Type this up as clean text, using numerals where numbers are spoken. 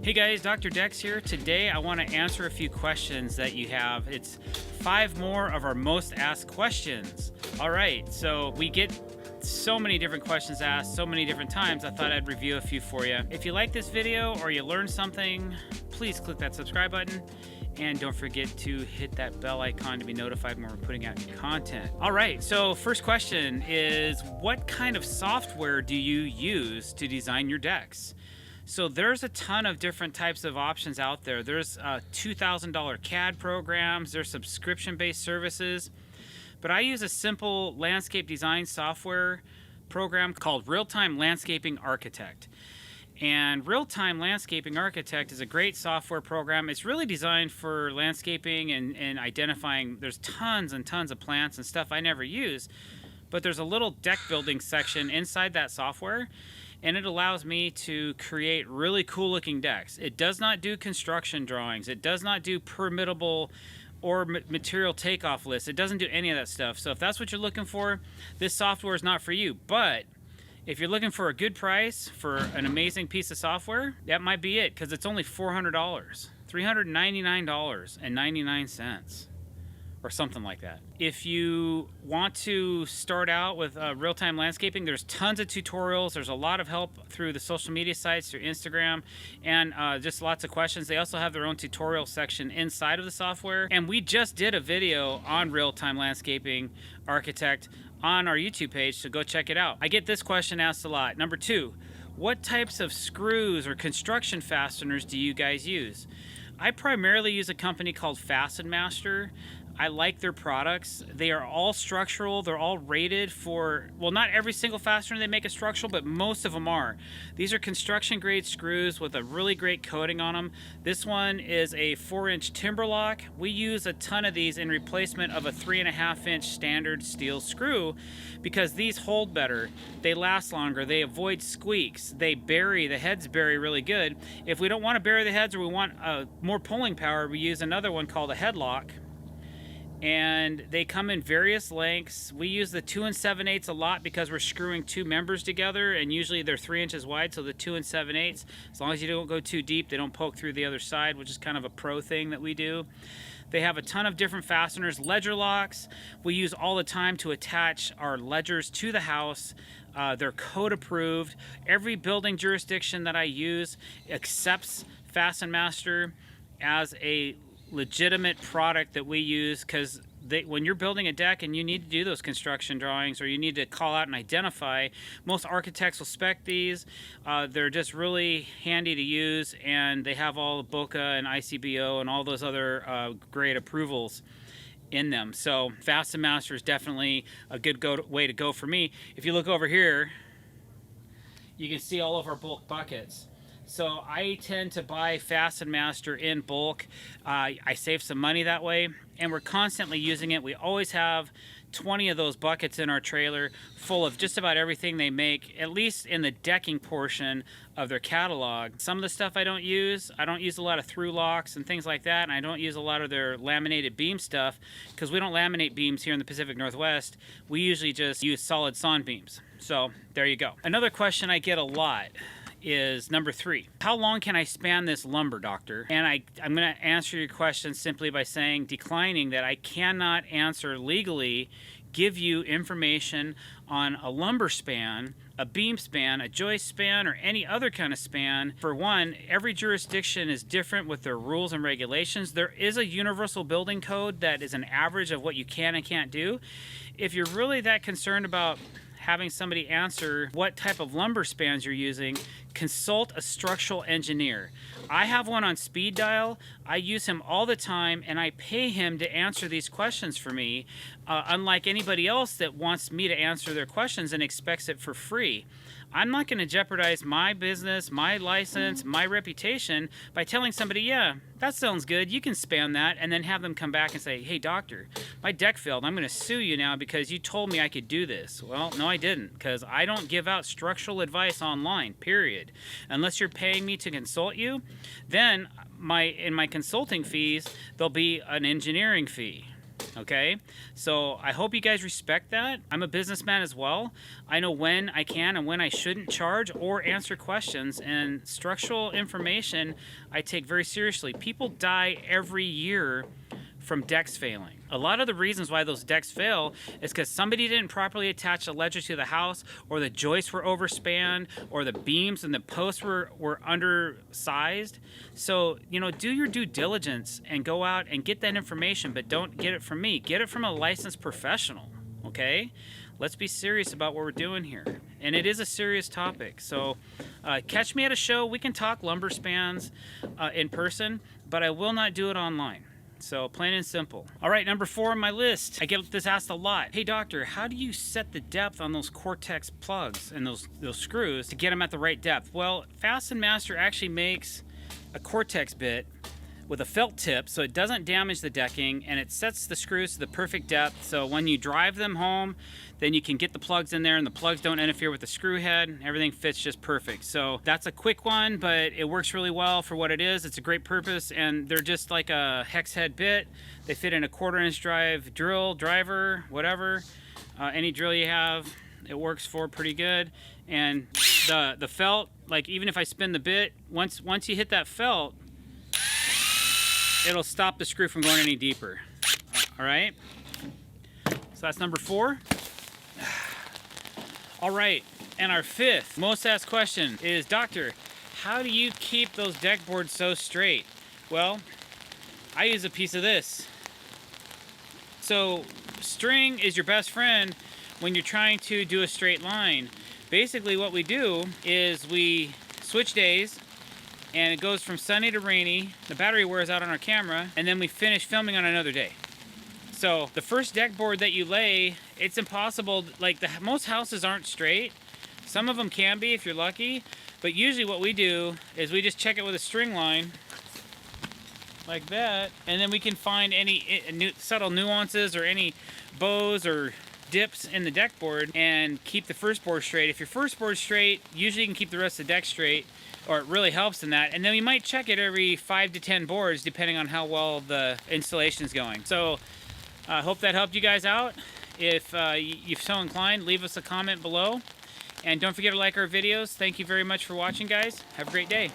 Hey guys, Dr. Dex here. Today I want to answer a few questions that you have. It's 5 more of our most asked questions. All right, so we get so many different questions asked so many different times. I thought I'd review a few for you. If you like this video or you learned something, please click that subscribe button. And don't forget to hit that bell icon to be notified when we're putting out new content. All right, so first question is, what kind of software do you use to design your decks? So there's a ton of different types of options out there. There's $2,000 CAD programs, there's subscription-based services, but I use a simple landscape design software program called Real-Time Landscaping Architect. And Real-Time Landscaping Architect is a great software program. It's really designed for landscaping and identifying. There's tons and tons of plants and stuff I never use, but there's a little deck building section inside that software, and it allows me to create really cool looking decks. It does not do construction drawings. It does not do permittable or material takeoff lists. It doesn't do any of that stuff. So if that's what you're looking for, this software is not for you. But if you're looking for a good price for an amazing piece of software, that might be it, because it's only $400, $399.99. Or something like that. If you want to start out with real-time landscaping, there's tons of tutorials. There's a lot of help through the social media sites, through Instagram, and just lots of questions. They also have their own tutorial section inside of the software. And we just did a video on real-time landscaping architect on our YouTube page, so go check it out. I get this question asked a lot. Number 2, what types of screws or construction fasteners do you guys use? I primarily use a company called Fasteners. I like their products. They are all structural. They're all rated for, well, not every single fastener they make is structural, but most of them are. These are construction grade screws with a really great coating on them. This one is a 4-inch timber lock. We use a ton of these in replacement of a 3.5-inch standard steel screw because these hold better. They last longer. They avoid squeaks. They bury, the heads bury really good. If we don't want to bury the heads or we want more pulling power, we use another one called a headlock. And they come in various lengths. We use the 2 7/8 a lot because we're screwing 2 members together, and usually they're 3 inches wide, so the 2 7/8. As long as you don't go too deep, they don't poke through the other side, which is kind of a pro thing that we do. They have a ton of different fasteners. Ledger locks we use all the time to attach our ledgers to the house. They're code approved. Every building jurisdiction that I use accepts FastenMaster as a legitimate product that we use, because when you're building a deck and you need to do those construction drawings or you need to call out and identify, most architects will spec these. They're just really handy to use, and they have all BOCA and ICBO and all those other great approvals in them. So FastenMaster is definitely a good way to go for me. If you look over here, you can see all of our bulk buckets. So I tend to buy FastenMaster in bulk. I save some money that way, and we're constantly using it. We always have 20 of those buckets in our trailer full of just about everything they make, at least in the decking portion of their catalog. Some of the stuff I don't use a lot of through locks and things like that, and I don't use a lot of their laminated beam stuff because we don't laminate beams here in the Pacific Northwest. We usually just use solid sawn beams. So there you go. Another question I get a lot is number 3. How long can I span this lumber, doctor? And I'm going to answer your question simply by declining that I cannot answer legally, give you information on a lumber span, a beam span, a joist span, or any other kind of span. For one, every jurisdiction is different with their rules and regulations. There is a universal building code that is an average of what you can and can't do. If you're really that concerned about having somebody answer what type of lumber spans you're using, consult a structural engineer. I have one on speed dial. I use him all the time, and I pay him to answer these questions for me, unlike anybody else that wants me to answer their questions and expects it for free. I'm not going to jeopardize my business, my license, my reputation by telling somebody, yeah, that sounds good, you can spam that, and then have them come back and say, hey doctor, my deck failed, I'm going to sue you now because you told me I could do this. Well, no I didn't, because I don't give out structural advice online, period. Unless you're paying me to consult you, then in my consulting fees, there'll be an engineering fee. Okay, so I hope you guys respect that. I'm a businessman as well. I know when I can and when I shouldn't charge or answer questions, and structural information I take very seriously. People die every year from decks failing. A lot of the reasons why those decks fail is because somebody didn't properly attach a ledger to the house, or the joists were overspanned, or the beams and the posts were undersized. So, you know, do your due diligence and go out and get that information, but don't get it from me. Get it from a licensed professional, okay? Let's be serious about what we're doing here. And it is a serious topic. So catch me at a show. We can talk lumber spans in person, but I will not do it online. So plain and simple. All right, number 4 on my list. I get this asked a lot. Hey doctor, how do you set the depth on those cortex plugs and those screws to get them at the right depth? Well, Fasten Master actually makes a cortex bit with a felt tip so it doesn't damage the decking, and it sets the screws to the perfect depth, so when you drive them home, then you can get the plugs in there and the plugs don't interfere with the screw head. Everything fits just perfect. So that's a quick one, but it works really well for what it is. It's a great purpose, and they're just like a hex head bit. They fit in a 1/4" drive drill, driver, whatever. Any drill you have, it works for pretty good. And the felt, like even if I spin the bit, once you hit that felt, it'll stop the screw from going any deeper. All right, so that's number 4. All right, and our 5th most asked question is, doctor, how do you keep those deck boards so straight? Well, I use a piece of this. So string is your best friend when you're trying to do a straight line. Basically what we do is we switch days, and it goes from sunny to rainy. The battery wears out on our camera, and then we finish filming on another day. So the first deck board that you lay, it's impossible. Like, most houses aren't straight. Some of them can be if you're lucky, but usually what we do is we just check it with a string line like that, and then we can find any subtle nuances or any bows or dips in the deck board and keep the first board straight. If your first board's straight, usually you can keep the rest of the deck straight, or it really helps in that. And then we might check it every 5 to 10 boards depending on how well the installation is going. So I hope that helped you guys out. If you're so inclined, leave us a comment below, and don't forget to like our videos. Thank you very much for watching, guys. Have a great day.